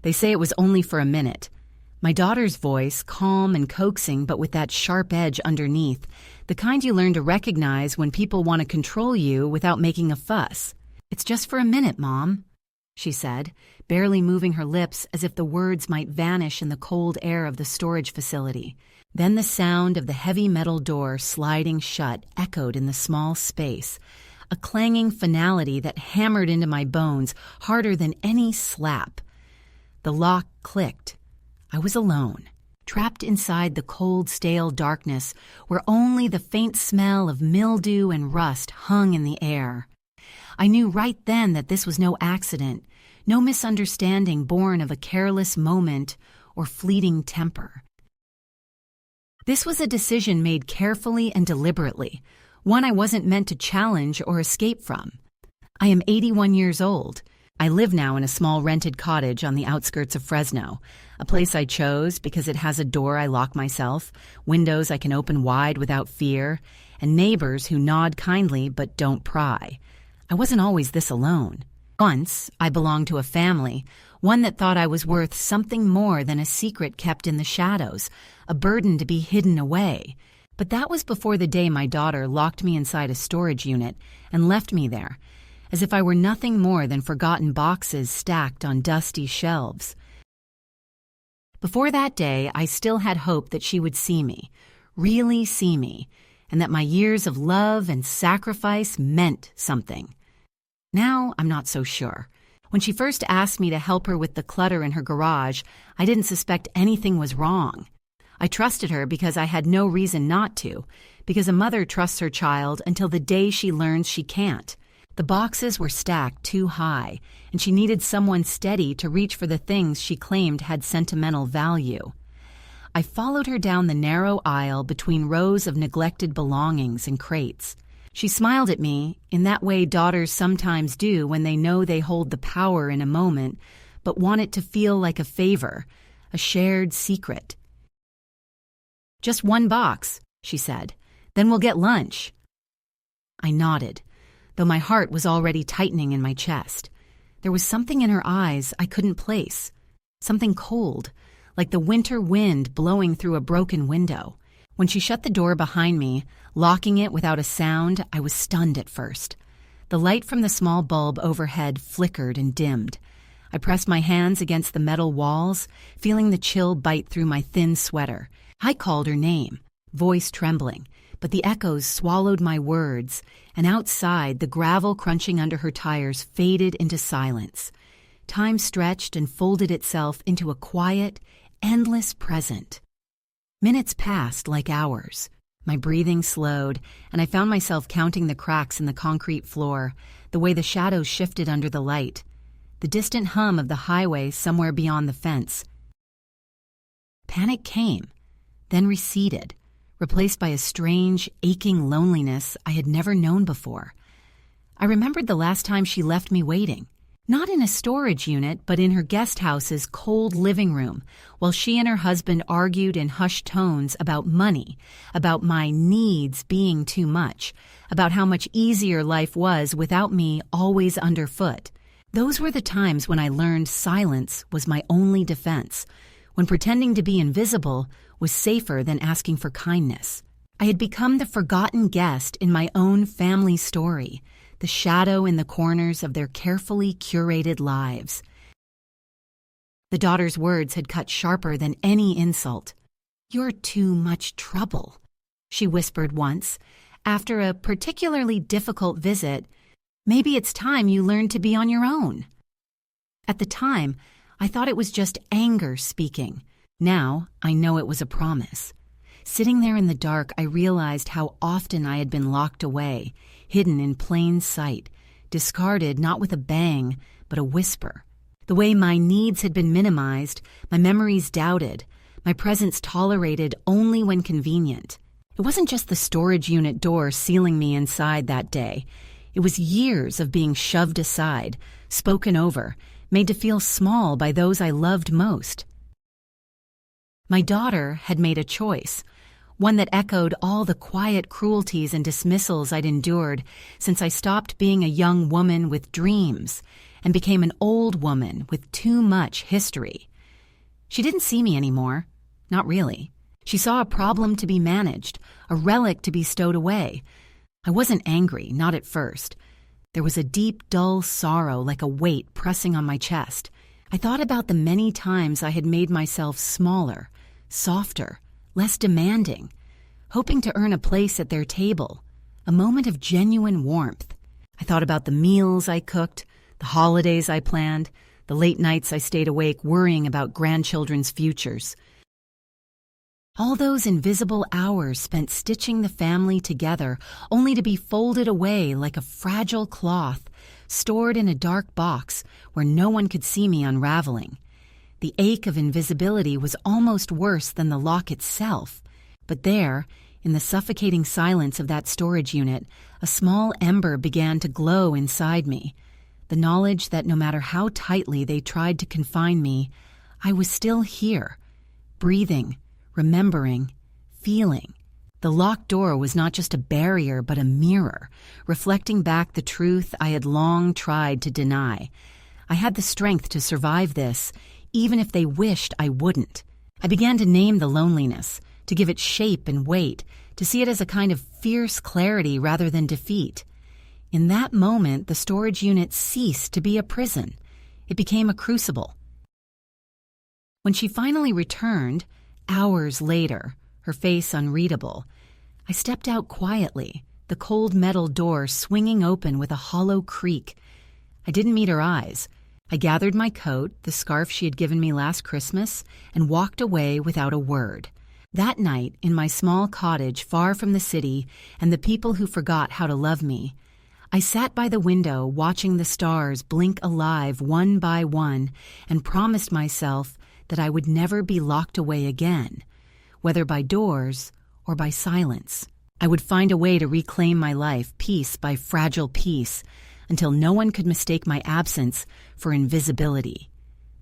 They say it was only for a minute. My daughter's voice, calm and coaxing but with that sharp edge underneath, the kind you learn to recognize when people want to control you without making a fuss. "It's just for a minute, Mom," she said, barely moving her lips as if the words might vanish in the cold air of the storage facility. Then the sound of the heavy metal door sliding shut echoed in the small space, a clanging finality that hammered into my bones harder than any slap. The lock clicked. I was alone, trapped inside the cold, stale darkness where only the faint smell of mildew and rust hung in the air. I knew right then that this was no accident, no misunderstanding born of a careless moment or fleeting temper. This was a decision made carefully and deliberately, one I wasn't meant to challenge or escape from. I am 81 years old. I live now in a small rented cottage on the outskirts of Fresno, a place I chose because it has a door I lock myself, windows I can open wide without fear, and neighbors who nod kindly but don't pry. I wasn't always this alone. Once, I belonged to a family, one that thought I was worth something more than a secret kept in the shadows, a burden to be hidden away. But that was before the day my daughter locked me inside a storage unit and left me there, as if I were nothing more than forgotten boxes stacked on dusty shelves. Before that day, I still had hope that she would see me, really see me, and that my years of love and sacrifice meant something. Now, I'm not so sure. When she first asked me to help her with the clutter in her garage, I didn't suspect anything was wrong. I trusted her because I had no reason not to, because a mother trusts her child until the day she learns she can't. The boxes were stacked too high, and she needed someone steady to reach for the things she claimed had sentimental value. I followed her down the narrow aisle between rows of neglected belongings and crates. She smiled at me in that way daughters sometimes do when they know they hold the power in a moment, but want it to feel like a favor, a shared secret. "Just one box," she said. "Then we'll get lunch." I nodded, though my heart was already tightening in my chest. There was something in her eyes I couldn't place, something cold, like the winter wind blowing through a broken window. When she shut the door behind me, locking it without a sound, I was stunned at first. The light from the small bulb overhead flickered and dimmed. I pressed my hands against the metal walls, feeling the chill bite through my thin sweater. I called her name, voice trembling, but the echoes swallowed my words, and outside the gravel crunching under her tires faded into silence. Time stretched and folded itself into a quiet, endless present. Minutes passed like hours. My breathing slowed, and I found myself counting the cracks in the concrete floor, the way the shadows shifted under the light, the distant hum of the highway somewhere beyond the fence. Panic came, then receded, replaced by a strange, aching loneliness I had never known before. I remembered the last time she left me waiting. Not in a storage unit, but in her guest house's cold living room, while she and her husband argued in hushed tones about money, about my needs being too much, about how much easier life was without me always underfoot. Those were the times when I learned silence was my only defense, when pretending to be invisible was safer than asking for kindness. I had become the forgotten guest in my own family story, the shadow in the corners of their carefully curated lives. The daughter's words had cut sharper than any insult. "You're too much trouble," she whispered once. After a particularly difficult visit, "Maybe it's time you learned to be on your own." At the time, I thought it was just anger speaking. Now, I know it was a promise. Sitting there in the dark, I realized how often I had been locked away, hidden in plain sight, discarded not with a bang, but a whisper. The way my needs had been minimized, my memories doubted, my presence tolerated only when convenient. It wasn't just the storage unit door sealing me inside that day. It was years of being shoved aside, spoken over, made to feel small by those I loved most. My daughter had made a choice, one that echoed all the quiet cruelties and dismissals I'd endured since I stopped being a young woman with dreams and became an old woman with too much history. She didn't see me anymore. Not really. She saw a problem to be managed, a relic to be stowed away. I wasn't angry, not at first. There was a deep, dull sorrow like a weight pressing on my chest. I thought about the many times I had made myself smaller, softer, less demanding, hoping to earn a place at their table, a moment of genuine warmth. I thought about the meals I cooked, the holidays I planned, the late nights I stayed awake worrying about grandchildren's futures. All those invisible hours spent stitching the family together only to be folded away like a fragile cloth, stored in a dark box where no one could see me unraveling. The ache of invisibility was almost worse than the lock itself. But there, in the suffocating silence of that storage unit, a small ember began to glow inside me. The knowledge that no matter how tightly they tried to confine me, I was still here, breathing, remembering, feeling. The locked door was not just a barrier but a mirror, reflecting back the truth I had long tried to deny. I had the strength to survive this, even if they wished I wouldn't. I began to name the loneliness, to give it shape and weight, to see it as a kind of fierce clarity rather than defeat. In that moment, the storage unit ceased to be a prison. It became a crucible. When she finally returned, hours later, her face unreadable, I stepped out quietly, the cold metal door swinging open with a hollow creak. I didn't meet her eyes. I gathered my coat, the scarf she had given me last Christmas, and walked away without a word. That night, in my small cottage far from the city and the people who forgot how to love me, I sat by the window watching the stars blink alive one by one and promised myself that I would never be locked away again, whether by doors or by silence. I would find a way to reclaim my life piece by fragile piece until no one could mistake my absence for invisibility.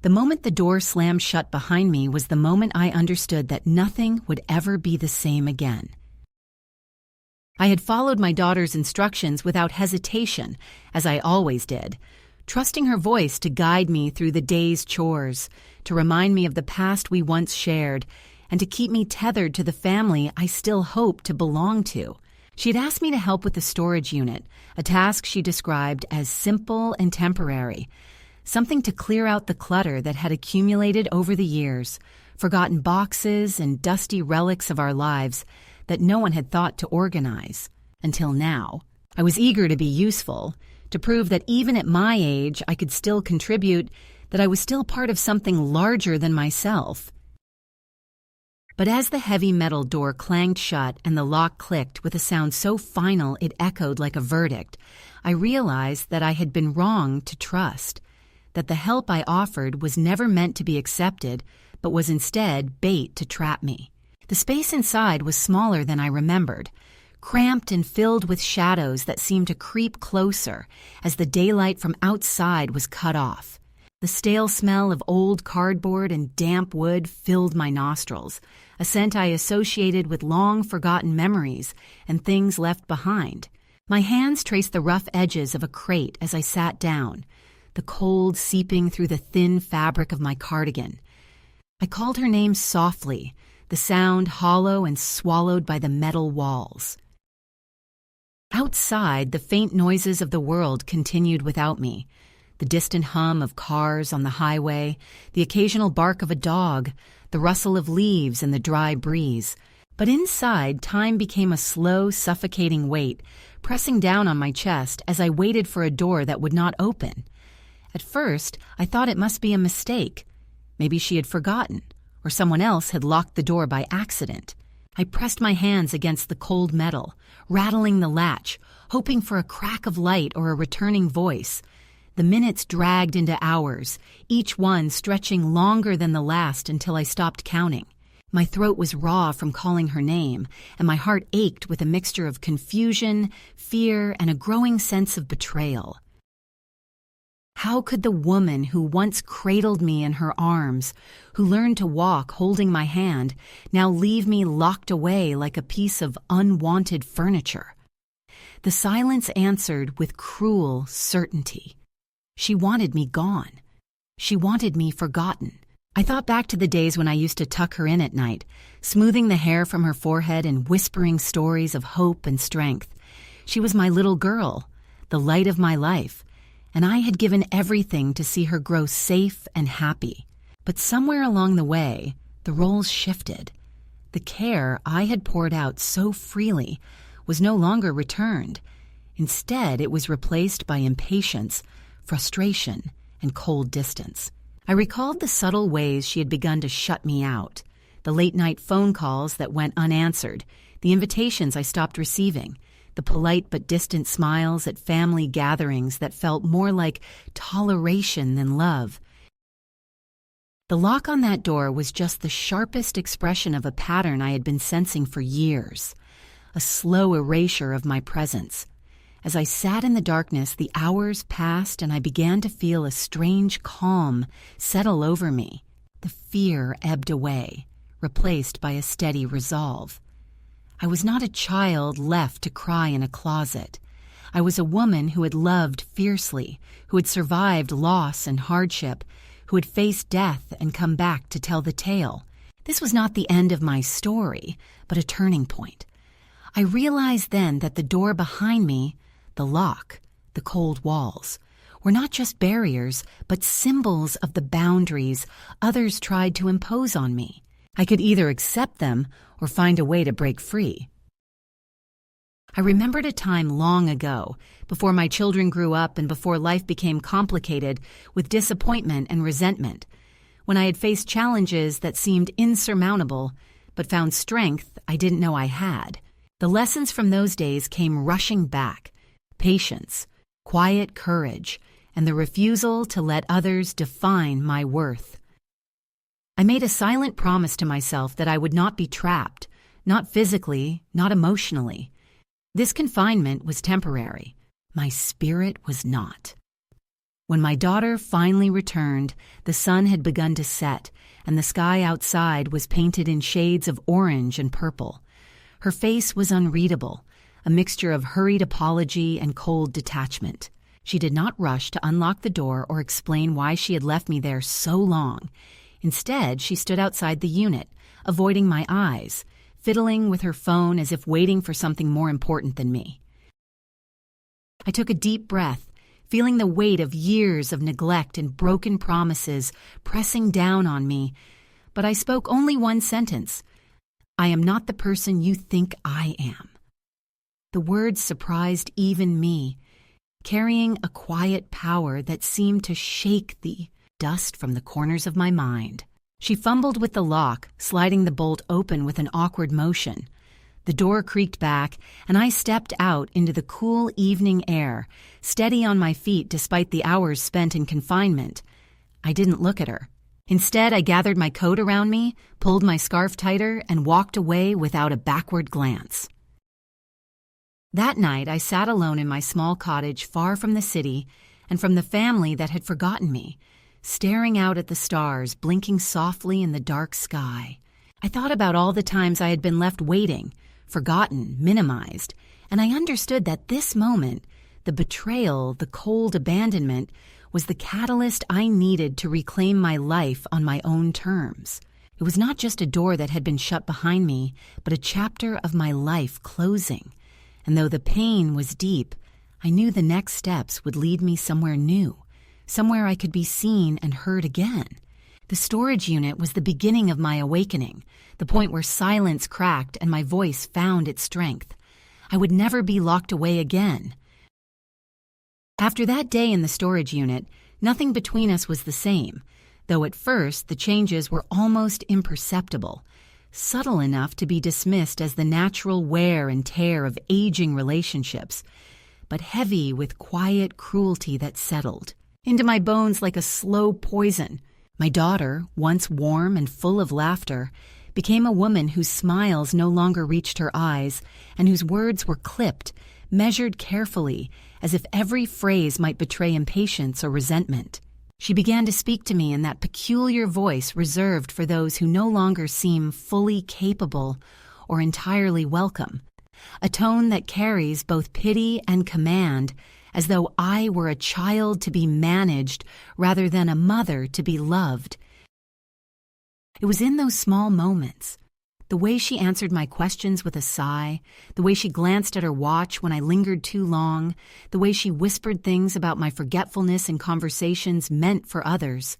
The moment the door slammed shut behind me was the moment I understood that nothing would ever be the same again. I had followed my daughter's instructions without hesitation, as I always did, trusting her voice to guide me through the day's chores, to remind me of the past we once shared, and to keep me tethered to the family I still hoped to belong to. She had asked me to help with the storage unit, a task she described as simple and temporary, something to clear out the clutter that had accumulated over the years, forgotten boxes and dusty relics of our lives that no one had thought to organize. Until now, I was eager to be useful, to prove that even at my age I could still contribute, that I was still part of something larger than myself. But as the heavy metal door clanged shut and the lock clicked with a sound so final it echoed like a verdict, I realized that I had been wrong to trust, that the help I offered was never meant to be accepted, but was instead bait to trap me. The space inside was smaller than I remembered, cramped and filled with shadows that seemed to creep closer as the daylight from outside was cut off. The stale smell of old cardboard and damp wood filled my nostrils, a scent I associated with long-forgotten memories and things left behind. My hands traced the rough edges of a crate as I sat down, the cold seeping through the thin fabric of my cardigan. I called her name softly, the sound hollow and swallowed by the metal walls. Outside, the faint noises of the world continued without me. The distant hum of cars on the highway, the occasional bark of a dog, the rustle of leaves in the dry breeze. But inside, time became a slow, suffocating weight, pressing down on my chest as I waited for a door that would not open. At first, I thought it must be a mistake. Maybe she had forgotten, or someone else had locked the door by accident. I pressed my hands against the cold metal, rattling the latch, hoping for a crack of light or a returning voice. The minutes dragged into hours, each one stretching longer than the last until I stopped counting. My throat was raw from calling her name, and my heart ached with a mixture of confusion, fear, and a growing sense of betrayal. How could the woman who once cradled me in her arms, who learned to walk holding my hand, now leave me locked away like a piece of unwanted furniture? The silence answered with cruel certainty. She wanted me gone. She wanted me forgotten. I thought back to the days when I used to tuck her in at night, smoothing the hair from her forehead and whispering stories of hope and strength. She was my little girl, the light of my life, and I had given everything to see her grow safe and happy. But somewhere along the way, the roles shifted. The care I had poured out so freely was no longer returned. Instead, it was replaced by impatience, frustration, and cold distance. I recalled the subtle ways she had begun to shut me out, the late-night phone calls that went unanswered, the invitations I stopped receiving, the polite but distant smiles at family gatherings that felt more like toleration than love. The lock on that door was just the sharpest expression of a pattern I had been sensing for years, a slow erasure of my presence. As I sat in the darkness, the hours passed and I began to feel a strange calm settle over me. The fear ebbed away, replaced by a steady resolve. I was not a child left to cry in a closet. I was a woman who had loved fiercely, who had survived loss and hardship, who had faced death and come back to tell the tale. This was not the end of my story, but a turning point. I realized then that the door behind me, the lock, the cold walls, were not just barriers, but symbols of the boundaries others tried to impose on me. I could either accept them or find a way to break free. I remembered a time long ago, before my children grew up and before life became complicated with disappointment and resentment, when I had faced challenges that seemed insurmountable, but found strength I didn't know I had. The lessons from those days came rushing back: patience, quiet courage, and the refusal to let others define my worth. I made a silent promise to myself that I would not be trapped, not physically, not emotionally. This confinement was temporary. My spirit was not. When my daughter finally returned, the sun had begun to set, and the sky outside was painted in shades of orange and purple. Her face was unreadable, a mixture of hurried apology and cold detachment. She did not rush to unlock the door or explain why she had left me there so long. Instead, she stood outside the unit, avoiding my eyes, fiddling with her phone as if waiting for something more important than me. I took a deep breath, feeling the weight of years of neglect and broken promises pressing down on me, but I spoke only one sentence: "I am not the person you think I am." The words surprised even me, carrying a quiet power that seemed to shake the dust from the corners of my mind. She fumbled with the lock, sliding the bolt open with an awkward motion. The door creaked back, and I stepped out into the cool evening air, steady on my feet despite the hours spent in confinement. I didn't look at her. Instead, I gathered my coat around me, pulled my scarf tighter, and walked away without a backward glance. That night, I sat alone in my small cottage far from the city and from the family that had forgotten me, staring out at the stars blinking softly in the dark sky. I thought about all the times I had been left waiting, forgotten, minimized, and I understood that this moment, the betrayal, the cold abandonment, was the catalyst I needed to reclaim my life on my own terms. It was not just a door that had been shut behind me, but a chapter of my life closing. And though the pain was deep, I knew the next steps would lead me somewhere new, somewhere I could be seen and heard again. The storage unit was the beginning of my awakening, the point where silence cracked and my voice found its strength. I would never be locked away again. After that day in the storage unit, nothing between us was the same, though at first the changes were almost imperceptible, subtle enough to be dismissed as the natural wear and tear of aging relationships, but heavy with quiet cruelty that settled into my bones like a slow poison. My daughter, once warm and full of laughter, became a woman whose smiles no longer reached her eyes and whose words were clipped, measured carefully, as if every phrase might betray impatience or resentment. She began to speak to me in that peculiar voice reserved for those who no longer seem fully capable or entirely welcome, a tone that carries both pity and command as though I were a child to be managed rather than a mother to be loved. It was in those small moments, the way she answered my questions with a sigh, the way she glanced at her watch when I lingered too long, the way she whispered things about my forgetfulness in conversations meant for others,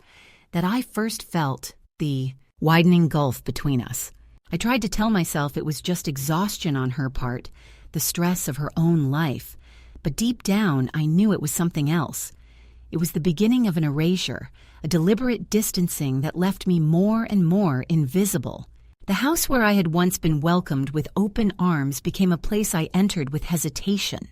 that I first felt the widening gulf between us. I tried to tell myself it was just exhaustion on her part, the stress of her own life, but deep down I knew it was something else. It was the beginning of an erasure, a deliberate distancing that left me more and more invisible. The house where I had once been welcomed with open arms became a place I entered with hesitation.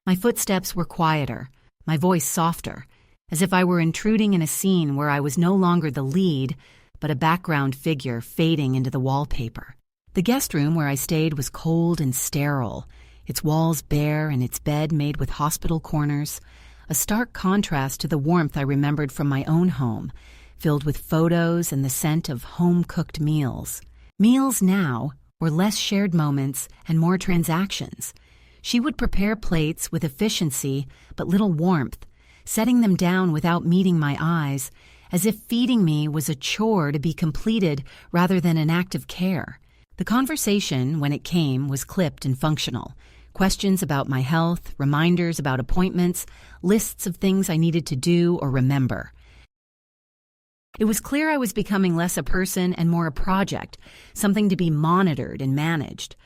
My footsteps were quieter, my voice softer, as if I were intruding in a scene where I was no longer the lead, but a background figure fading into the wallpaper. The guest room where I stayed was cold and sterile, its walls bare and its bed made with hospital corners, a stark contrast to the warmth I remembered from my own home, filled with photos and the scent of home-cooked meals. Meals now were less shared moments and more transactions. She would prepare plates with efficiency but little warmth, setting them down without meeting my eyes, as if feeding me was a chore to be completed rather than an act of care. The conversation, when it came, was clipped and functional. Questions about my health, reminders about appointments, lists of things I needed to do or remember. It was clear I was becoming less a person and more a project, something to be monitored and managed.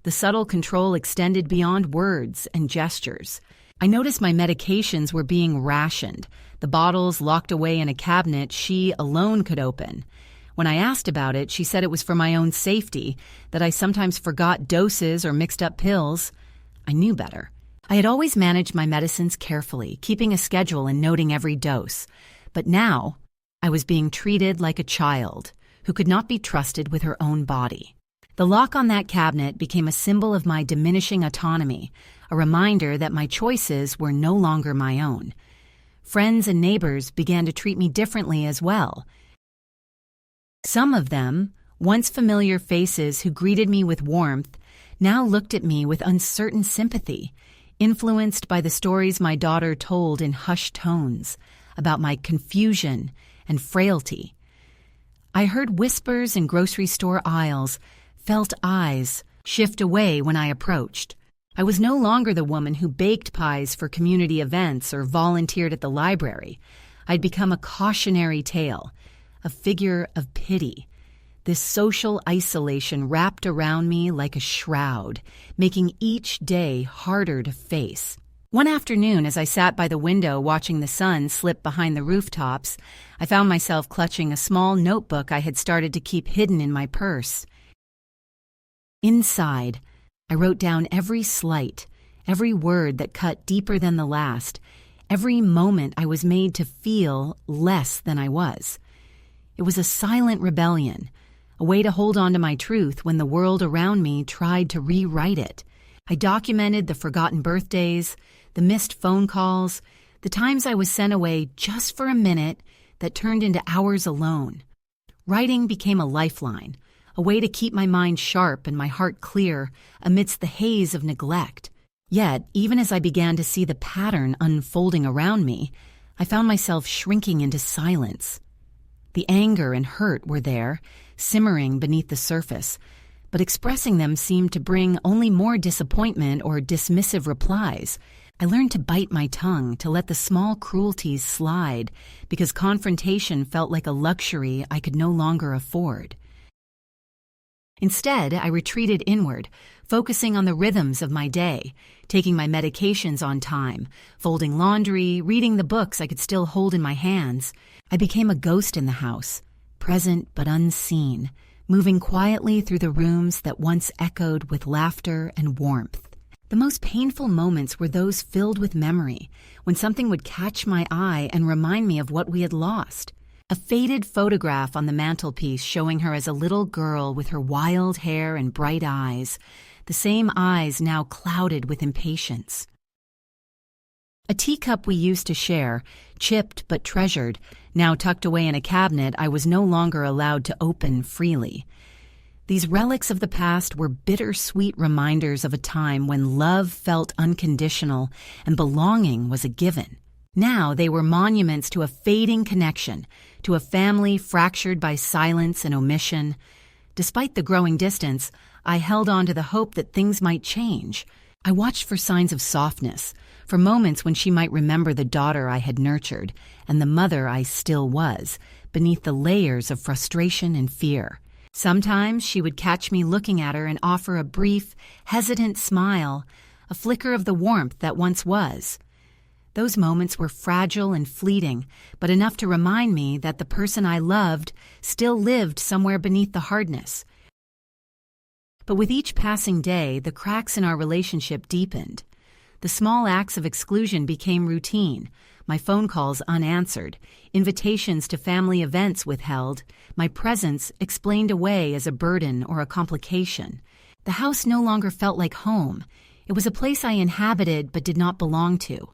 The subtle control extended beyond words and gestures. I noticed my medications were being rationed, the bottles locked away in a cabinet she alone could open. When I asked about it, she said it was for my own safety, that I sometimes forgot doses or mixed up pills. I knew better. I had always managed my medicines carefully, keeping a schedule and noting every dose. But now, I was being treated like a child who could not be trusted with her own body. The lock on that cabinet became a symbol of my diminishing autonomy, a reminder that my choices were no longer my own. Friends and neighbors began to treat me differently as well. Some of them, once familiar faces who greeted me with warmth, now looked at me with uncertain sympathy, influenced by the stories my daughter told in hushed tones about my confusion and frailty. I heard whispers in grocery store aisles, felt eyes shift away when I approached. I was no longer the woman who baked pies for community events or volunteered at the library. I'd become a cautionary tale, a figure of pity. This social isolation wrapped around me like a shroud, making each day harder to face. One afternoon, as I sat by the window watching the sun slip behind the rooftops, I found myself clutching a small notebook I had started to keep hidden in my purse. Inside, I wrote down every slight, every word that cut deeper than the last, every moment I was made to feel less than I was. It was a silent rebellion, a way to hold on to my truth when the world around me tried to rewrite it. I documented the forgotten birthdays, the missed phone calls, the times I was sent away just for a minute that turned into hours alone. Writing became a lifeline, a way to keep my mind sharp and my heart clear amidst the haze of neglect. Yet, even as I began to see the pattern unfolding around me, I found myself shrinking into silence. The anger and hurt were there, simmering beneath the surface, but expressing them seemed to bring only more disappointment or dismissive replies. I learned to bite my tongue, to let the small cruelties slide, because confrontation felt like a luxury I could no longer afford. Instead, I retreated inward, focusing on the rhythms of my day, taking my medications on time, folding laundry, reading the books I could still hold in my hands. I became a ghost in the house, present but unseen, moving quietly through the rooms that once echoed with laughter and warmth. The most painful moments were those filled with memory, when something would catch my eye and remind me of what we had lost. A faded photograph on the mantelpiece showing her as a little girl with her wild hair and bright eyes, the same eyes now clouded with impatience. A teacup we used to share, chipped but treasured, now tucked away in a cabinet I was no longer allowed to open freely. These relics of the past were bittersweet reminders of a time when love felt unconditional and belonging was a given. Now they were monuments to a fading connection, to a family fractured by silence and omission. Despite the growing distance, I held on to the hope that things might change. I watched for signs of softness, for moments when she might remember the daughter I had nurtured and the mother I still was, beneath the layers of frustration and fear. Sometimes she would catch me looking at her and offer a brief, hesitant smile, a flicker of the warmth that once was. Those moments were fragile and fleeting, but enough to remind me that the person I loved still lived somewhere beneath the hardness. But with each passing day, the cracks in our relationship deepened. The small acts of exclusion became routine, my phone calls unanswered, invitations to family events withheld, my presence explained away as a burden or a complication. The house no longer felt like home. It was a place I inhabited but did not belong to.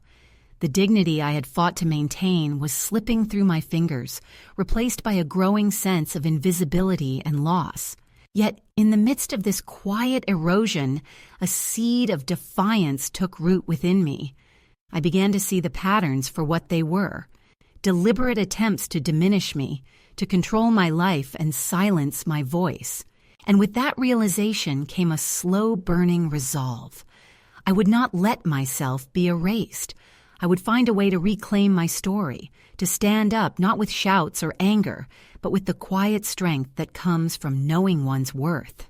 The dignity I had fought to maintain was slipping through my fingers, replaced by a growing sense of invisibility and loss. Yet, in the midst of this quiet erosion, a seed of defiance took root within me. I began to see the patterns for what they were: deliberate attempts to diminish me, to control my life and silence my voice. And with that realization came a slow-burning resolve. I would not let myself be erased. I would find a way to reclaim my story, to stand up not with shouts or anger, but with the quiet strength that comes from knowing one's worth.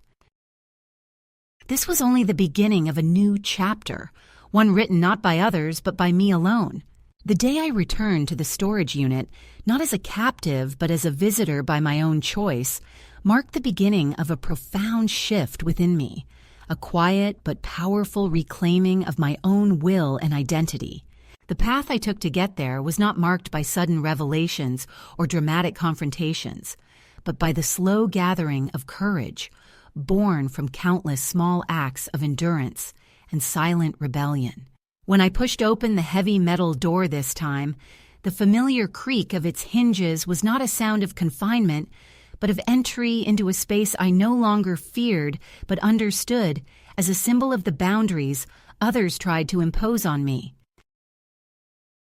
This was only the beginning of a new chapter, one written not by others but by me alone. The day I returned to the storage unit, not as a captive but as a visitor by my own choice, marked the beginning of a profound shift within me, a quiet but powerful reclaiming of my own will and identity. The path I took to get there was not marked by sudden revelations or dramatic confrontations, but by the slow gathering of courage, born from countless small acts of endurance and silent rebellion. When I pushed open the heavy metal door this time, the familiar creak of its hinges was not a sound of confinement, but of entry into a space I no longer feared but understood as a symbol of the boundaries others tried to impose on me.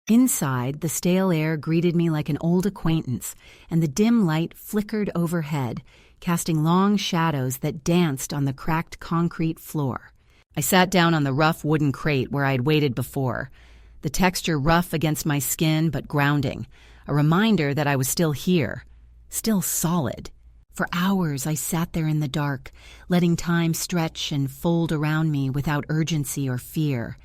Inside, the stale air greeted me like an old acquaintance, and the dim light flickered overhead, casting long shadows that danced on the cracked concrete floor. I sat down on the rough wooden crate where I had waited before, the texture rough against my skin but grounding, a reminder that I was still here, still solid. For hours I sat there in the dark, letting time stretch and fold around me without urgency or fear.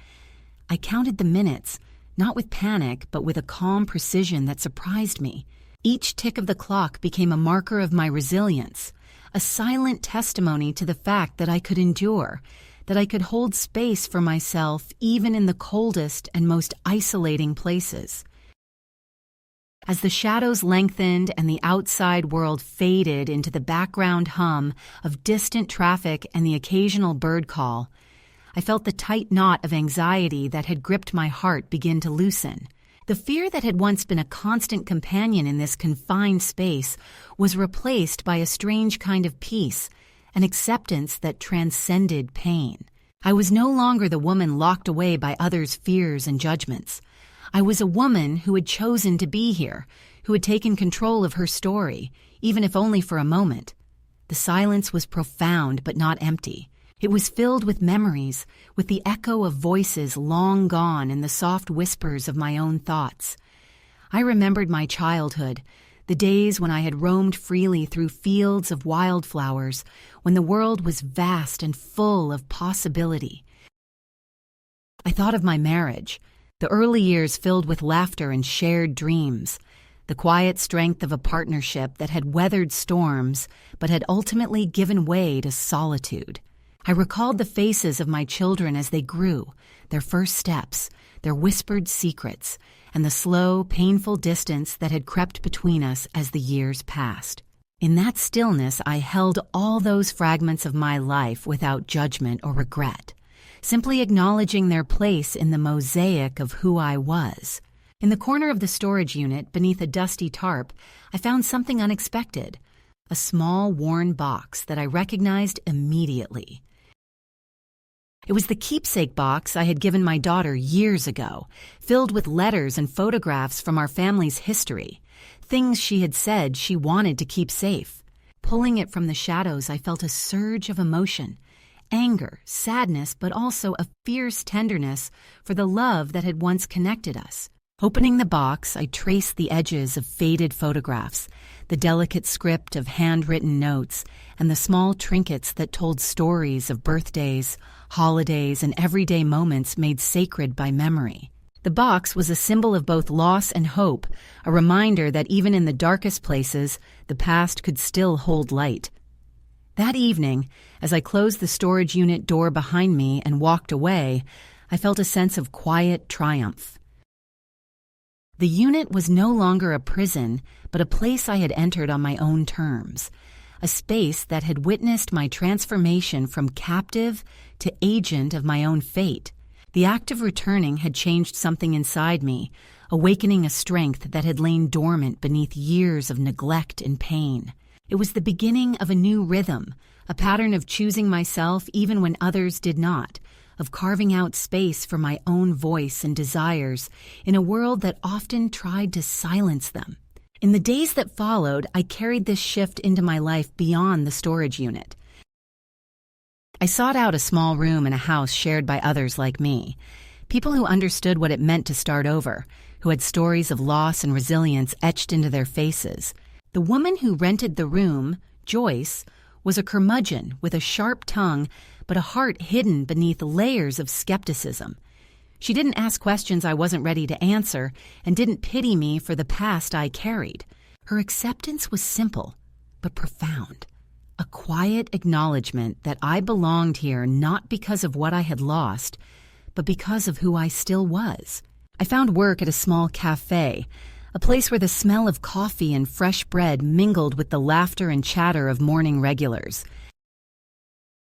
I counted the minutes, not with panic, but with a calm precision that surprised me. Each tick of the clock became a marker of my resilience, a silent testimony to the fact that I could endure, that I could hold space for myself even in the coldest and most isolating places. As the shadows lengthened and the outside world faded into the background hum of distant traffic and the occasional bird call, I felt the tight knot of anxiety that had gripped my heart begin to loosen. The fear that had once been a constant companion in this confined space was replaced by a strange kind of peace, an acceptance that transcended pain. I was no longer the woman locked away by others' fears and judgments. I was a woman who had chosen to be here, who had taken control of her story, even if only for a moment. The silence was profound but not empty. It was filled with memories, with the echo of voices long gone and the soft whispers of my own thoughts. I remembered my childhood, the days when I had roamed freely through fields of wildflowers, when the world was vast and full of possibility. I thought of my marriage, the early years filled with laughter and shared dreams, the quiet strength of a partnership that had weathered storms but had ultimately given way to solitude. I recalled the faces of my children as they grew, their first steps, their whispered secrets, and the slow, painful distance that had crept between us as the years passed. In that stillness, I held all those fragments of my life without judgment or regret, simply acknowledging their place in the mosaic of who I was. In the corner of the storage unit, beneath a dusty tarp, I found something unexpected, a small, worn box that I recognized immediately. It was the keepsake box I had given my daughter years ago, filled with letters and photographs from our family's history, things she had said she wanted to keep safe. Pulling it from the shadows, I felt a surge of emotion, anger, sadness, but also a fierce tenderness for the love that had once connected us. Opening the box, I traced the edges of faded photographs, the delicate script of handwritten notes, and the small trinkets that told stories of birthdays, holidays, and everyday moments made sacred by memory. The box was a symbol of both loss and hope, a reminder that even in the darkest places, the past could still hold light. That evening, as I closed the storage unit door behind me and walked away, I felt a sense of quiet triumph. The unit was no longer a prison, but a place I had entered on my own terms, a space that had witnessed my transformation from captive to agent of my own fate. The act of returning had changed something inside me, awakening a strength that had lain dormant beneath years of neglect and pain. It was the beginning of a new rhythm, a pattern of choosing myself even when others did not, of carving out space for my own voice and desires in a world that often tried to silence them. In the days that followed, I carried this shift into my life beyond the storage unit. I sought out a small room in a house shared by others like me, people who understood what it meant to start over, who had stories of loss and resilience etched into their faces. The woman who rented the room, Joyce, was a curmudgeon with a sharp tongue but a heart hidden beneath layers of skepticism. She didn't ask questions I wasn't ready to answer and didn't pity me for the past I carried. Her acceptance was simple but profound, a quiet acknowledgement that I belonged here not because of what I had lost, but because of who I still was. I found work at a small cafe, a place where the smell of coffee and fresh bread mingled with the laughter and chatter of morning regulars.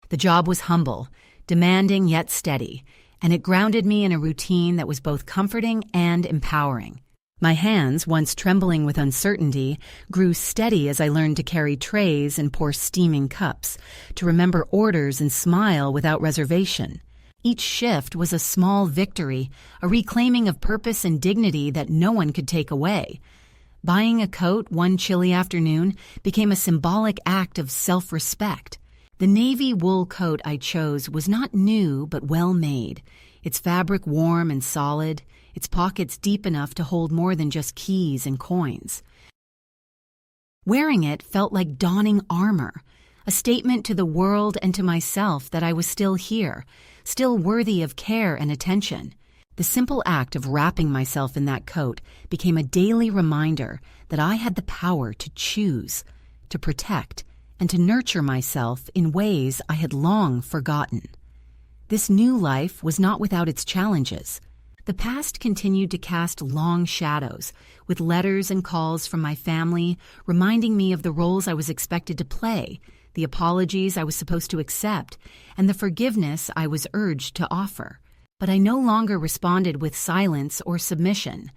The job was humble, demanding yet steady, and it grounded me in a routine that was both comforting and empowering. My hands, once trembling with uncertainty, grew steady as I learned to carry trays and pour steaming cups, to remember orders and smile without reservation. Each shift was a small victory, a reclaiming of purpose and dignity that no one could take away. Buying a coat one chilly afternoon became a symbolic act of self-respect. The navy wool coat I chose was not new but well made, its fabric warm and solid, its pockets deep enough to hold more than just keys and coins. Wearing it felt like donning armor, a statement to the world and to myself that I was still here, still worthy of care and attention. The simple act of wrapping myself in that coat became a daily reminder that I had the power to choose, to protect, and to nurture myself in ways I had long forgotten. This new life was not without its challenges. The past continued to cast long shadows, with letters and calls from my family reminding me of the roles I was expected to play, the apologies I was supposed to accept, and the forgiveness I was urged to offer. But I no longer responded with silence or submission.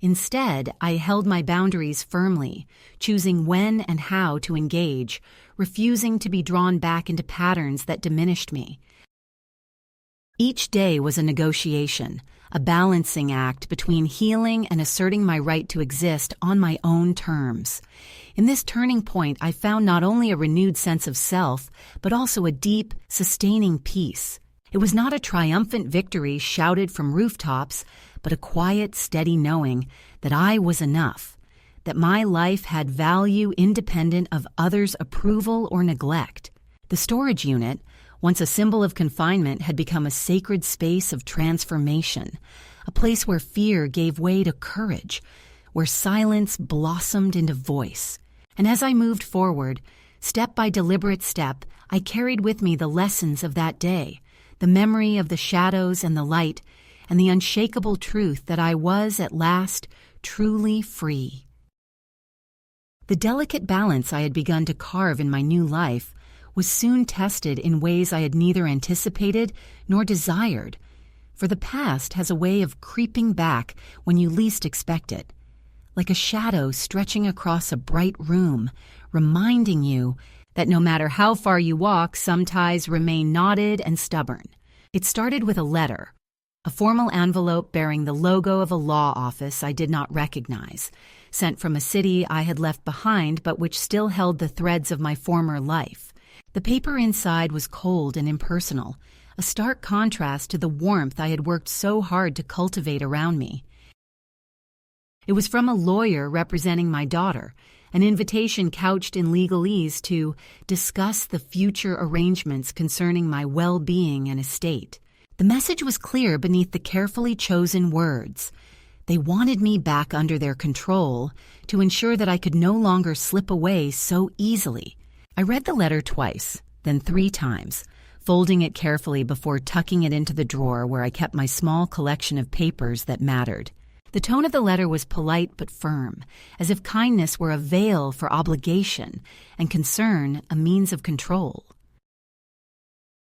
Instead, I held my boundaries firmly, choosing when and how to engage, refusing to be drawn back into patterns that diminished me. Each day was a negotiation, a balancing act between healing and asserting my right to exist on my own terms. In this turning point, I found not only a renewed sense of self, but also a deep, sustaining peace. It was not a triumphant victory shouted from rooftops, but a quiet, steady knowing that I was enough, that my life had value independent of others' approval or neglect. The storage unit, once a symbol of confinement, had become a sacred space of transformation, a place where fear gave way to courage, where silence blossomed into voice. And as I moved forward, step by deliberate step, I carried with me the lessons of that day, the memory of the shadows and the light, and the unshakable truth that I was at last truly free. The delicate balance I had begun to carve in my new life was soon tested in ways I had neither anticipated nor desired, for the past has a way of creeping back when you least expect it, like a shadow stretching across a bright room, reminding you that no matter how far you walk, some ties remain knotted and stubborn. It started with a letter, a formal envelope bearing the logo of a law office I did not recognize, sent from a city I had left behind but which still held the threads of my former life. The paper inside was cold and impersonal, a stark contrast to the warmth I had worked so hard to cultivate around me. It was from a lawyer representing my daughter, an invitation couched in legalese to discuss the future arrangements concerning my well-being and estate. The message was clear beneath the carefully chosen words. They wanted me back under their control to ensure that I could no longer slip away so easily. I read the letter twice, then 3 times, folding it carefully before tucking it into the drawer where I kept my small collection of papers that mattered. The tone of the letter was polite but firm, as if kindness were a veil for obligation and concern a means of control.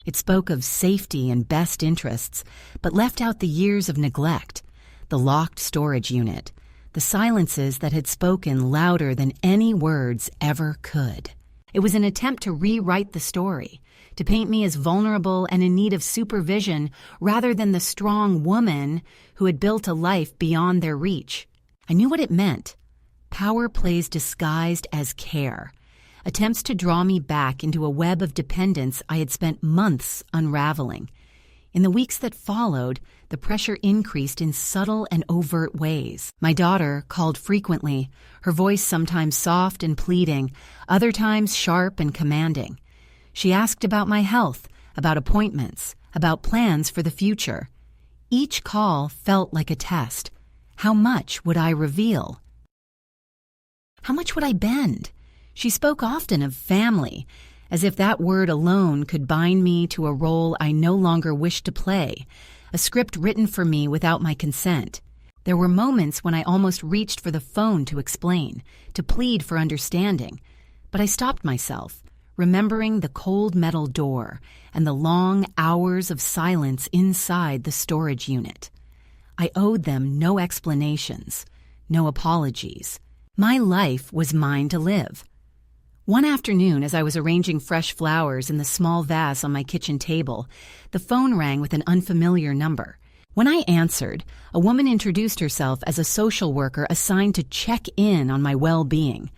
It spoke of safety and best interests, but left out the years of neglect, the locked storage unit, the silences that had spoken louder than any words ever could. It was an attempt to rewrite the story, to paint me as vulnerable and in need of supervision rather than the strong woman who had built a life beyond their reach. I knew what it meant. Power plays disguised as care. Attempts to draw me back into a web of dependence I had spent months unraveling. In the weeks that followed, the pressure increased in subtle and overt ways. My daughter called frequently, her voice sometimes soft and pleading, other times sharp and commanding. She asked about my health, about appointments, about plans for the future. Each call felt like a test. How much would I reveal? How much would I bend? She spoke often of family, as if that word alone could bind me to a role I no longer wished to play, a script written for me without my consent. There were moments when I almost reached for the phone to explain, to plead for understanding, but I stopped myself, remembering the cold metal door and the long hours of silence inside the storage unit. I owed them no explanations, no apologies. My life was mine to live. One afternoon, as I was arranging fresh flowers in the small vase on my kitchen table, the phone rang with an unfamiliar number. When I answered, a woman introduced herself as a social worker assigned to check in on my well-being.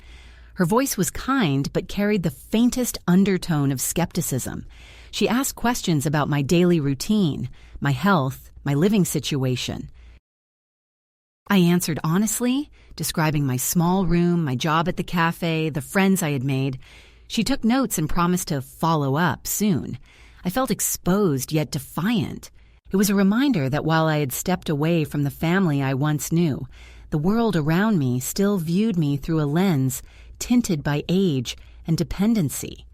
Her voice was kind but carried the faintest undertone of skepticism. She asked questions about my daily routine, my health, my living situation. I answered honestly, describing my small room, my job at the cafe, the friends I had made. She took notes and promised to follow up soon. I felt exposed yet defiant. It was a reminder that while I had stepped away from the family I once knew, the world around me still viewed me through a lens tinted by age and dependency.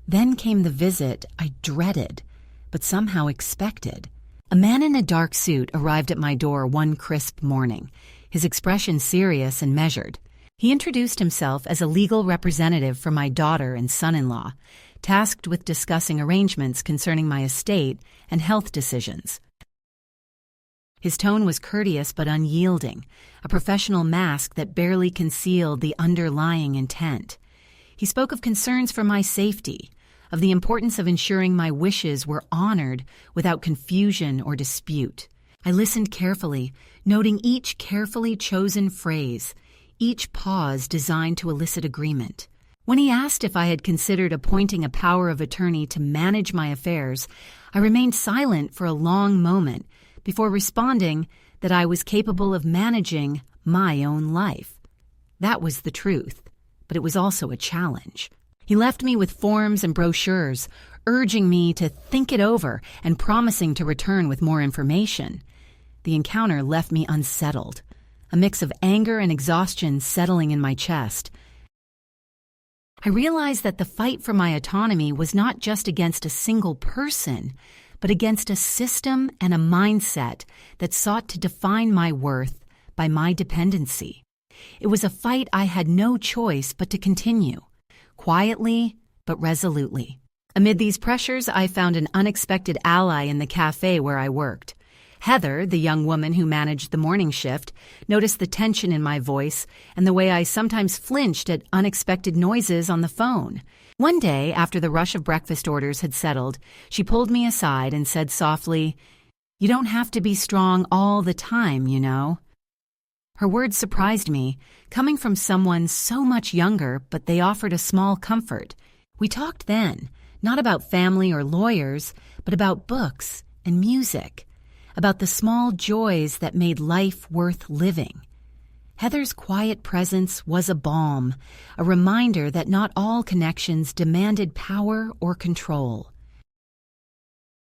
Then came the visit I dreaded, but somehow expected. A man in a dark suit arrived at my door one crisp morning, his expression serious and measured. He introduced himself as a legal representative for my daughter and son-in-law, tasked with discussing arrangements concerning my estate and health decisions. His tone was courteous but unyielding, a professional mask that barely concealed the underlying intent. He spoke of concerns for my safety, of the importance of ensuring my wishes were honored without confusion or dispute. I listened carefully, noting each carefully chosen phrase, each pause designed to elicit agreement. When he asked if I had considered appointing a power of attorney to manage my affairs, I remained silent for a long moment before responding that I was capable of managing my own life. That was the truth, but it was also a challenge. He left me with forms and brochures, urging me to think it over and promising to return with more information. The encounter left me unsettled, a mix of anger and exhaustion settling in my chest. I realized that the fight for my autonomy was not just against a single person, but against a system and a mindset that sought to define my worth by my dependency. It was a fight I had no choice but to continue, quietly but resolutely. Amid these pressures, I found an unexpected ally in the cafe where I worked. Heather, the young woman who managed the morning shift, noticed the tension in my voice and the way I sometimes flinched at unexpected noises on the phone. One day, after the rush of breakfast orders had settled, she pulled me aside and said softly, "You don't have to be strong all the time, you know." Her words surprised me, coming from someone so much younger, but they offered a small comfort. We talked then, not about family or lawyers, but about books and music, about the small joys that made life worth living. Heather's quiet presence was a balm, a reminder that not all connections demanded power or control.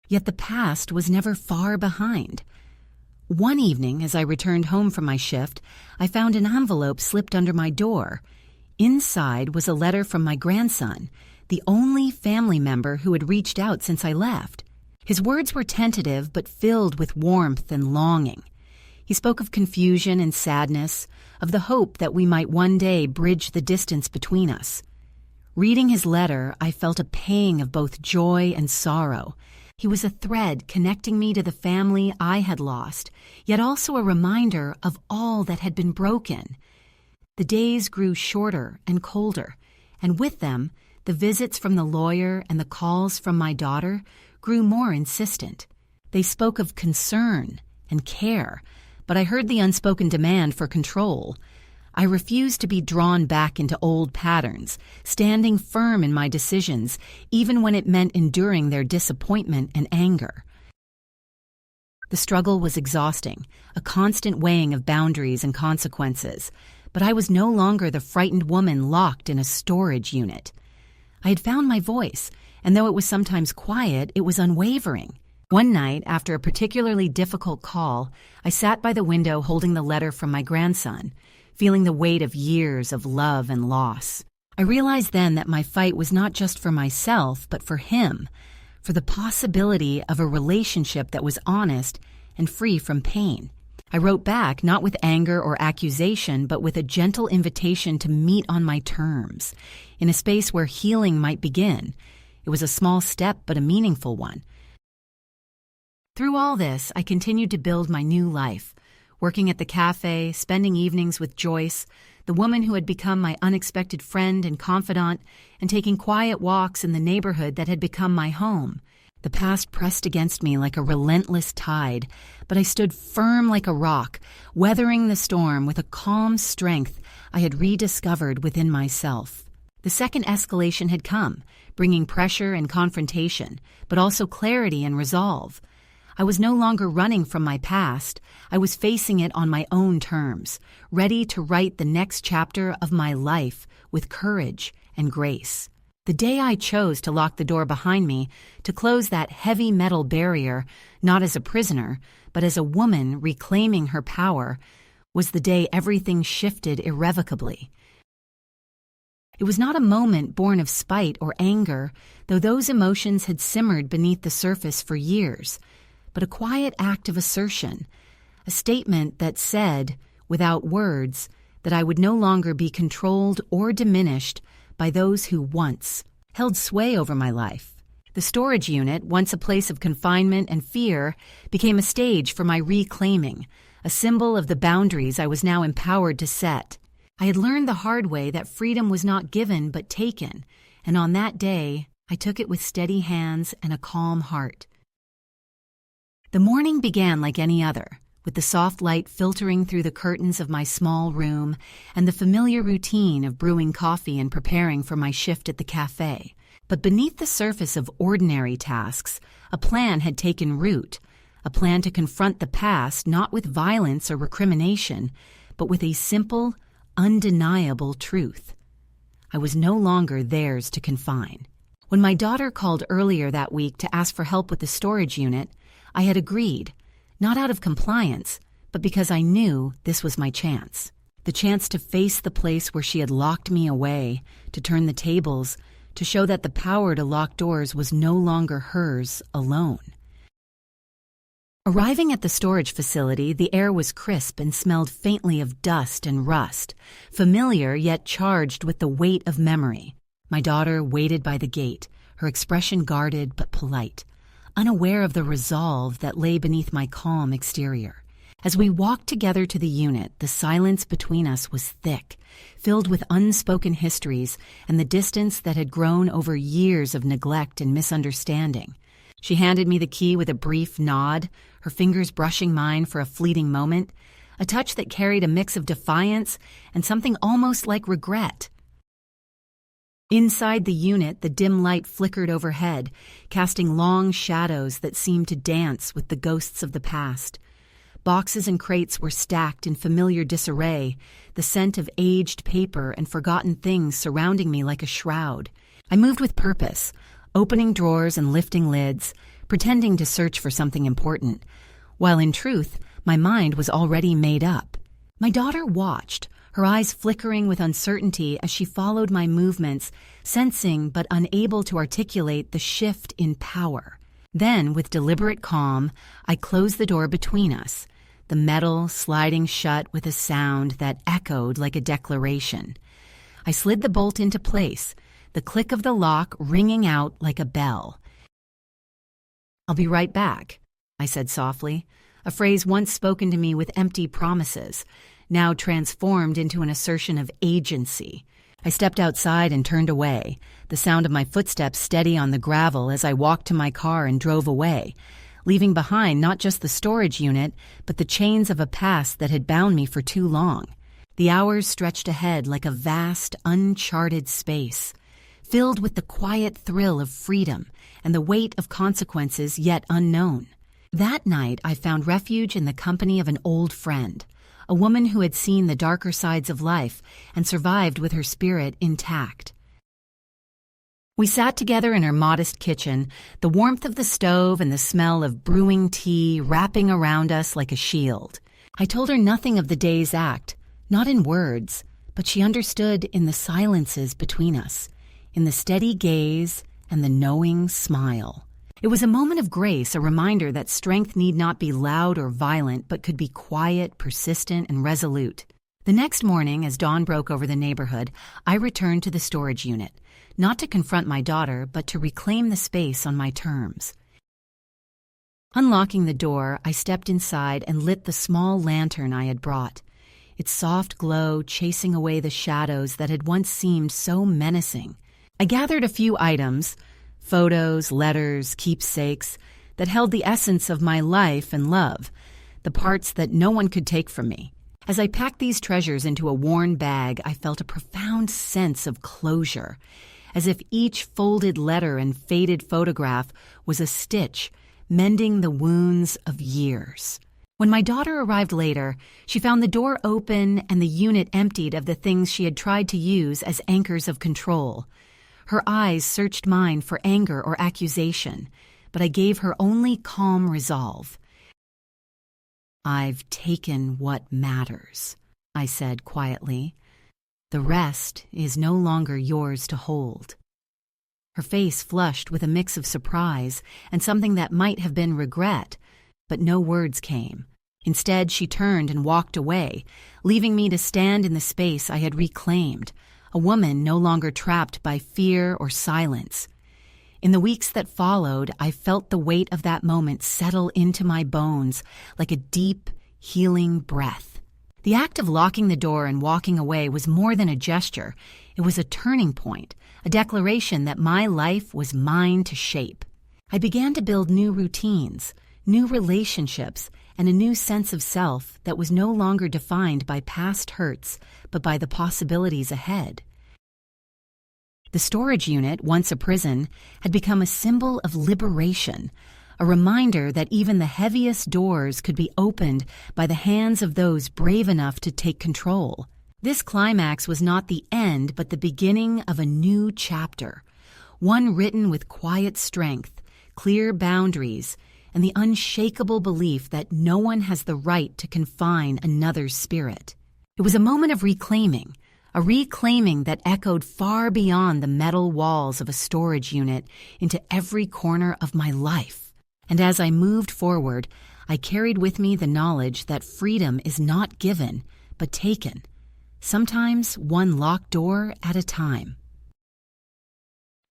Yet the past was never far behind. One evening, as I returned home from my shift, I found an envelope slipped under my door. Inside was a letter from my grandson, the only family member who had reached out since I left. His words were tentative but filled with warmth and longing. He spoke of confusion and sadness, of the hope that we might one day bridge the distance between us. Reading his letter, I felt a pang of both joy and sorrow. He was a thread connecting me to the family I had lost, yet also a reminder of all that had been broken. The days grew shorter and colder, and with them, the visits from the lawyer and the calls from my daughter grew more insistent. They spoke of concern and care, but I heard the unspoken demand for control. I refused to be drawn back into old patterns, standing firm in my decisions, even when it meant enduring their disappointment and anger. The struggle was exhausting, a constant weighing of boundaries and consequences, but I was no longer the frightened woman locked in a storage unit. I had found my voice, and though it was sometimes quiet, it was unwavering. One night, after a particularly difficult call, I sat by the window holding the letter from my grandson, feeling the weight of years of love and loss. I realized then that my fight was not just for myself, but for him, for the possibility of a relationship that was honest and free from pain. I wrote back not with anger or accusation, but with a gentle invitation to meet on my terms, in a space where healing might begin. It was a small step, but a meaningful one. Through all this, I continued to build my new life, working at the cafe, spending evenings with Joyce, the woman who had become my unexpected friend and confidant, and taking quiet walks in the neighborhood that had become my home. The past pressed against me like a relentless tide, but I stood firm like a rock, weathering the storm with a calm strength I had rediscovered within myself. The second escalation had come, bringing pressure and confrontation, but also clarity and resolve. I was no longer running from my past. I was facing it on my own terms, ready to write the next chapter of my life with courage and grace. The day I chose to lock the door behind me, to close that heavy metal barrier, not as a prisoner, but as a woman reclaiming her power, was the day everything shifted irrevocably. It was not a moment born of spite or anger, though those emotions had simmered beneath the surface for years, but a quiet act of assertion, a statement that said, without words, that I would no longer be controlled or diminished by those who once held sway over my life. The storage unit, once a place of confinement and fear, became a stage for my reclaiming, a symbol of the boundaries I was now empowered to set. I had learned the hard way that freedom was not given but taken, and on that day, I took it with steady hands and a calm heart. The morning began like any other, with the soft light filtering through the curtains of my small room and the familiar routine of brewing coffee and preparing for my shift at the cafe. But beneath the surface of ordinary tasks, a plan had taken root, a plan to confront the past not with violence or recrimination, but with a simple, undeniable truth. I was no longer theirs to confine. When my daughter called earlier that week to ask for help with the storage unit, I had agreed, not out of compliance, but because I knew this was my chance. The chance to face the place where she had locked me away, to turn the tables, to show that the power to lock doors was no longer hers alone. Arriving at the storage facility, the air was crisp and smelled faintly of dust and rust, familiar yet charged with the weight of memory. My daughter waited by the gate, her expression guarded but polite. unaware of the resolve that lay beneath my calm exterior. As we walked together to the unit, the silence between us was thick, filled with unspoken histories and the distance that had grown over years of neglect and misunderstanding. She handed me the key with a brief nod, her fingers brushing mine for a fleeting moment, a touch that carried a mix of defiance and something almost like regret. Inside the unit, the dim light flickered overhead, casting long shadows that seemed to dance with the ghosts of the past. Boxes and crates were stacked in familiar disarray, the scent of aged paper and forgotten things surrounding me like a shroud. I moved with purpose, opening drawers and lifting lids, pretending to search for something important, while in truth, my mind was already made up. My daughter watched, her eyes flickering with uncertainty as she followed my movements, sensing but unable to articulate the shift in power. Then, with deliberate calm, I closed the door between us, the metal sliding shut with a sound that echoed like a declaration. I slid the bolt into place, the click of the lock ringing out like a bell. "I'll be right back," I said softly, a phrase once spoken to me with empty promises, now transformed into an assertion of agency. I stepped outside and turned away, the sound of my footsteps steady on the gravel as I walked to my car and drove away, leaving behind not just the storage unit, but the chains of a past that had bound me for too long. The hours stretched ahead like a vast, uncharted space, filled with the quiet thrill of freedom and the weight of consequences yet unknown. That night, I found refuge in the company of an old friend, a woman who had seen the darker sides of life and survived with her spirit intact. We sat together in her modest kitchen, the warmth of the stove and the smell of brewing tea wrapping around us like a shield. I told her nothing of the day's act, not in words, but she understood in the silences between us, in the steady gaze and the knowing smile. It was a moment of grace, a reminder that strength need not be loud or violent, but could be quiet, persistent, and resolute. The next morning, as dawn broke over the neighborhood, I returned to the storage unit, not to confront my daughter, but to reclaim the space on my terms. Unlocking the door, I stepped inside and lit the small lantern I had brought, its soft glow chasing away the shadows that had once seemed so menacing. I gathered a few items, photos, letters, keepsakes, that held the essence of my life and love, the parts that no one could take from me. As I packed these treasures into a worn bag, I felt a profound sense of closure, as if each folded letter and faded photograph was a stitch, mending the wounds of years. When my daughter arrived later, she found the door open and the unit emptied of the things she had tried to use as anchors of control. Her eyes searched mine for anger or accusation, but I gave her only calm resolve. "I've taken what matters," I said quietly. "The rest is no longer yours to hold." Her face flushed with a mix of surprise and something that might have been regret, but no words came. Instead, she turned and walked away, leaving me to stand in the space I had reclaimed, a woman no longer trapped by fear or silence. In the weeks that followed, I felt the weight of that moment settle into my bones like a deep, healing breath. The act of locking the door and walking away was more than a gesture. It was a turning point, a declaration that my life was mine to shape. I began to build new routines, new relationships, and a new sense of self that was no longer defined by past hurts, but by the possibilities ahead. The storage unit, once a prison, had become a symbol of liberation, a reminder that even the heaviest doors could be opened by the hands of those brave enough to take control. This climax was not the end, but the beginning of a new chapter, one written with quiet strength, clear boundaries, and the unshakable belief that no one has the right to confine another's spirit. It was a moment of reclaiming, a reclaiming that echoed far beyond the metal walls of a storage unit into every corner of my life. And as I moved forward, I carried with me the knowledge that freedom is not given, but taken, sometimes one locked door at a time.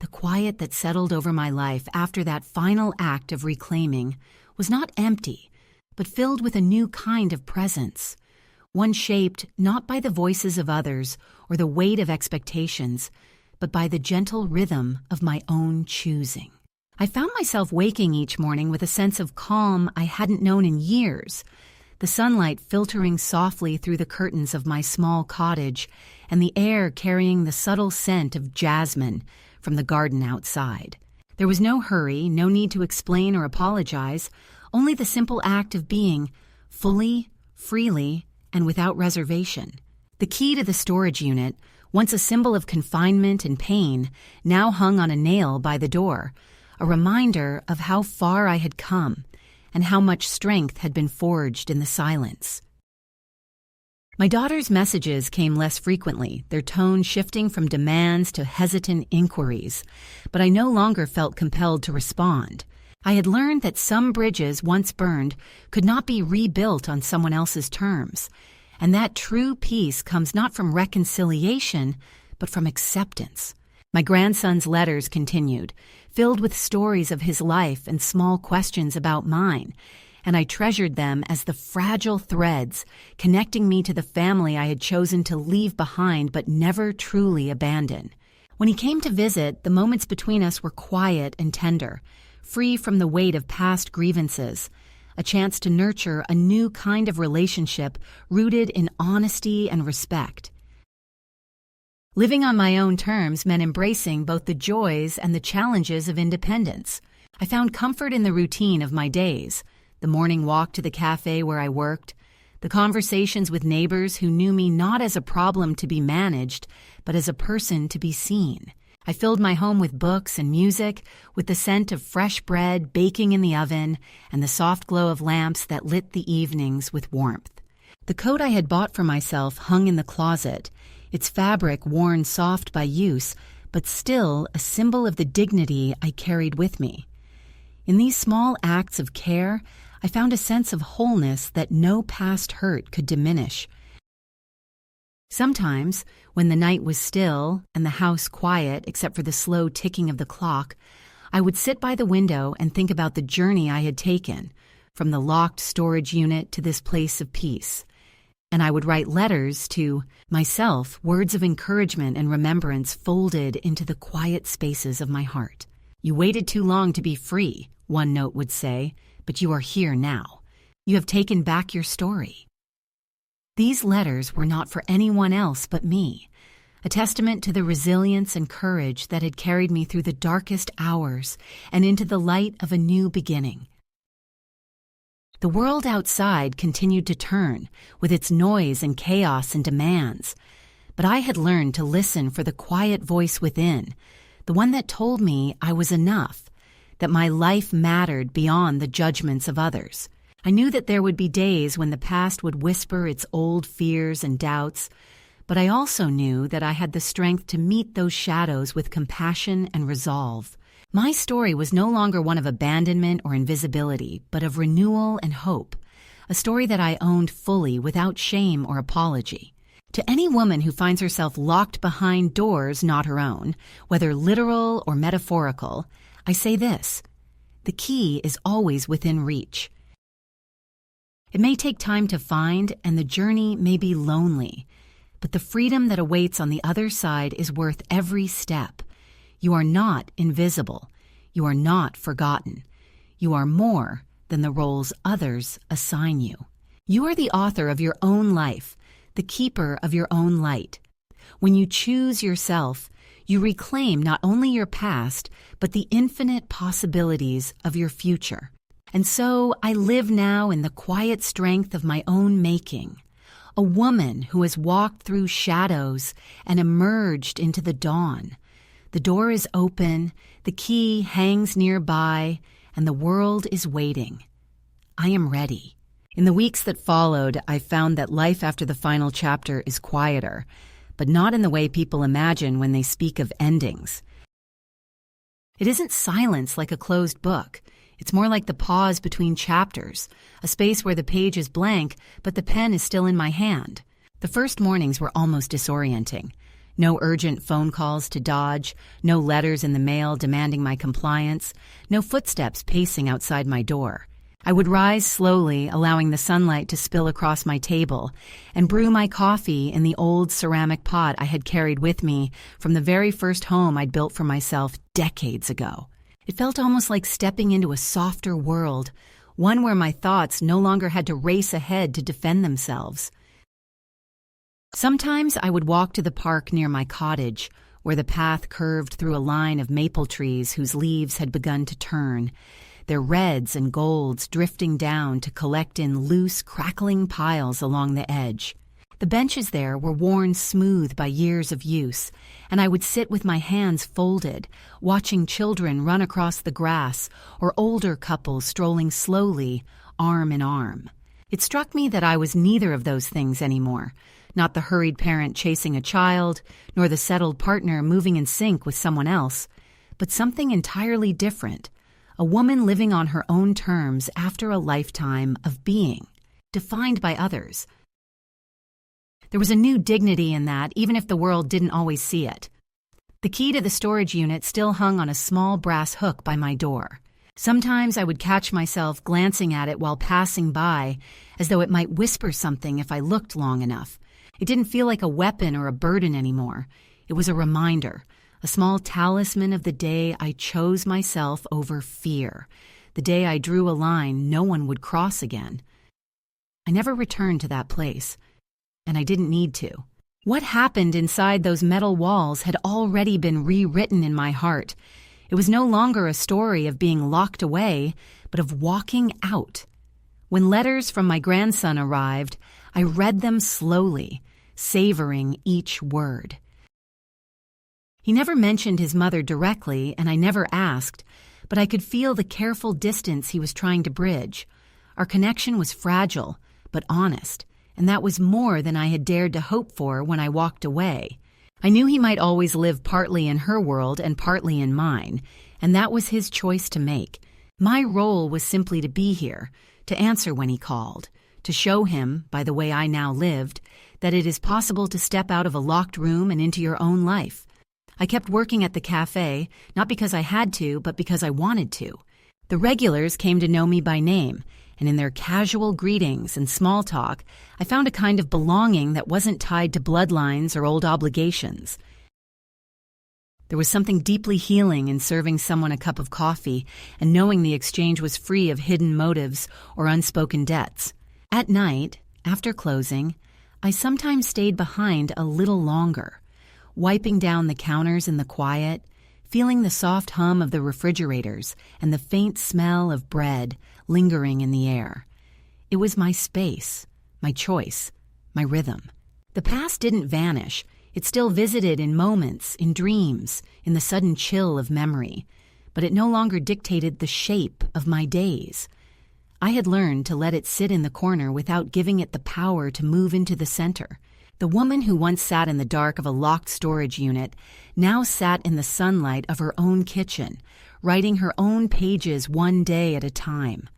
The quiet that settled over my life after that final act of reclaiming was not empty, but filled with a new kind of presence, one shaped not by the voices of others or the weight of expectations, but by the gentle rhythm of my own choosing. I found myself waking each morning with a sense of calm I hadn't known in years, the sunlight filtering softly through the curtains of my small cottage and the air carrying the subtle scent of jasmine from the garden outside. There was no hurry, no need to explain or apologize, only the simple act of being, fully, freely, and without reservation. The key to the storage unit, once a symbol of confinement and pain, now hung on a nail by the door, a reminder of how far I had come and how much strength had been forged in the silence. My daughter's messages came less frequently, their tone shifting from demands to hesitant inquiries, but I no longer felt compelled to respond. I had learned that some bridges once burned could not be rebuilt on someone else's terms, and that true peace comes not from reconciliation, but from acceptance. My grandson's letters continued, filled with stories of his life and small questions about mine, and I treasured them as the fragile threads connecting me to the family I had chosen to leave behind but never truly abandon. When he came to visit, the moments between us were quiet and tender, free from the weight of past grievances, a chance to nurture a new kind of relationship rooted in honesty and respect. Living on my own terms meant embracing both the joys and the challenges of independence. I found comfort in the routine of my days, the morning walk to the cafe where I worked, the conversations with neighbors who knew me not as a problem to be managed, but as a person to be seen. I filled my home with books and music, with the scent of fresh bread baking in the oven and the soft glow of lamps that lit the evenings with warmth. The coat I had bought for myself hung in the closet, its fabric worn soft by use, but still a symbol of the dignity I carried with me. In these small acts of care, I found a sense of wholeness that no past hurt could diminish. Sometimes, when the night was still and the house quiet except for the slow ticking of the clock, I would sit by the window and think about the journey I had taken, from the locked storage unit to this place of peace. And I would write letters to myself, words of encouragement and remembrance folded into the quiet spaces of my heart. "You waited too long to be free," one note would say, "but you are here now. You have taken back your story." These letters were not for anyone else but me, a testament to the resilience and courage that had carried me through the darkest hours and into the light of a new beginning. The world outside continued to turn, with its noise and chaos and demands, but I had learned to listen for the quiet voice within, the one that told me I was enough, that my life mattered beyond the judgments of others. I knew that there would be days when the past would whisper its old fears and doubts, but I also knew that I had the strength to meet those shadows with compassion and resolve. My story was no longer one of abandonment or invisibility, but of renewal and hope, a story that I owned fully without shame or apology. To any woman who finds herself locked behind doors not her own, whether literal or metaphorical, I say this: the key is always within reach. It may take time to find, and the journey may be lonely, but the freedom that awaits on the other side is worth every step. You are not invisible. You are not forgotten. You are more than the roles others assign you. You are the author of your own life, the keeper of your own light. When you choose yourself, you reclaim not only your past, but the infinite possibilities of your future. And so I live now in the quiet strength of my own making, a woman who has walked through shadows and emerged into the dawn. The door is open, the key hangs nearby, and the world is waiting. I am ready. In the weeks that followed, I found that life after the final chapter is quieter, but not in the way people imagine when they speak of endings. It isn't silence like a closed book. It's more like the pause between chapters, a space where the page is blank, but the pen is still in my hand. The first mornings were almost disorienting. No urgent phone calls to dodge, no letters in the mail demanding my compliance, no footsteps pacing outside my door. I would rise slowly, allowing the sunlight to spill across my table, and brew my coffee in the old ceramic pot I had carried with me from the very first home I'd built for myself decades ago. It felt almost like stepping into a softer world, one where my thoughts no longer had to race ahead to defend themselves. Sometimes I would walk to the park near my cottage, where the path curved through a line of maple trees whose leaves had begun to turn, their reds and golds drifting down to collect in loose, crackling piles along the edge. The benches there were worn smooth by years of use, and I would sit with my hands folded, watching children run across the grass or older couples strolling slowly, arm in arm. It struck me that I was neither of those things anymore, not the hurried parent chasing a child, nor the settled partner moving in sync with someone else, but something entirely different, a woman living on her own terms after a lifetime of being, defined by others. There was a new dignity in that, even if the world didn't always see it. The key to the storage unit still hung on a small brass hook by my door. Sometimes I would catch myself glancing at it while passing by, as though it might whisper something if I looked long enough. It didn't feel like a weapon or a burden anymore. It was a reminder, a small talisman of the day I chose myself over fear, the day I drew a line no one would cross again. I never returned to that place, and I didn't need to. What happened inside those metal walls had already been rewritten in my heart. It was no longer a story of being locked away, but of walking out. When letters from my grandson arrived, I read them slowly, savoring each word. He never mentioned his mother directly, and I never asked, but I could feel the careful distance he was trying to bridge. Our connection was fragile, but honest, and that was more than I had dared to hope for when I walked away. I knew he might always live partly in her world and partly in mine, and that was his choice to make. My role was simply to be here, to answer when he called, to show him, by the way I now lived, that it is possible to step out of a locked room and into your own life. I kept working at the cafe, not because I had to, but because I wanted to. The regulars came to know me by name, and in their casual greetings and small talk, I found a kind of belonging that wasn't tied to bloodlines or old obligations. There was something deeply healing in serving someone a cup of coffee and knowing the exchange was free of hidden motives or unspoken debts. At night, after closing, I sometimes stayed behind a little longer, wiping down the counters in the quiet, feeling the soft hum of the refrigerators and the faint smell of bread lingering in the air. It was my space, my choice, my rhythm. The past didn't vanish. It still visited in moments, in dreams, in the sudden chill of memory, but it no longer dictated the shape of my days. I had learned to let it sit in the corner without giving it the power to move into the center. The woman who once sat in the dark of a locked storage unit now sat in the sunlight of her own kitchen, writing her own pages one day at a time.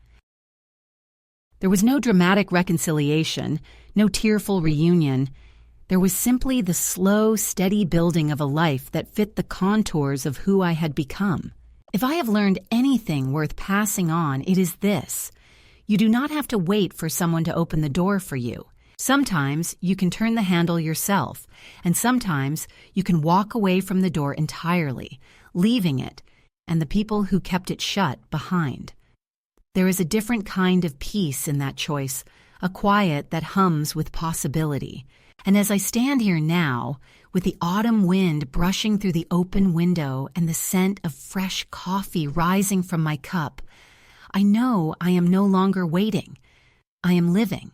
There was no dramatic reconciliation, no tearful reunion. There was simply the slow, steady building of a life that fit the contours of who I had become. If I have learned anything worth passing on, it is this. You do not have to wait for someone to open the door for you. Sometimes you can turn the handle yourself, and sometimes you can walk away from the door entirely, leaving it, and the people who kept it shut behind. There is a different kind of peace in that choice, a quiet that hums with possibility. And as I stand here now, with the autumn wind brushing through the open window and the scent of fresh coffee rising from my cup, I know I am no longer waiting. I am living.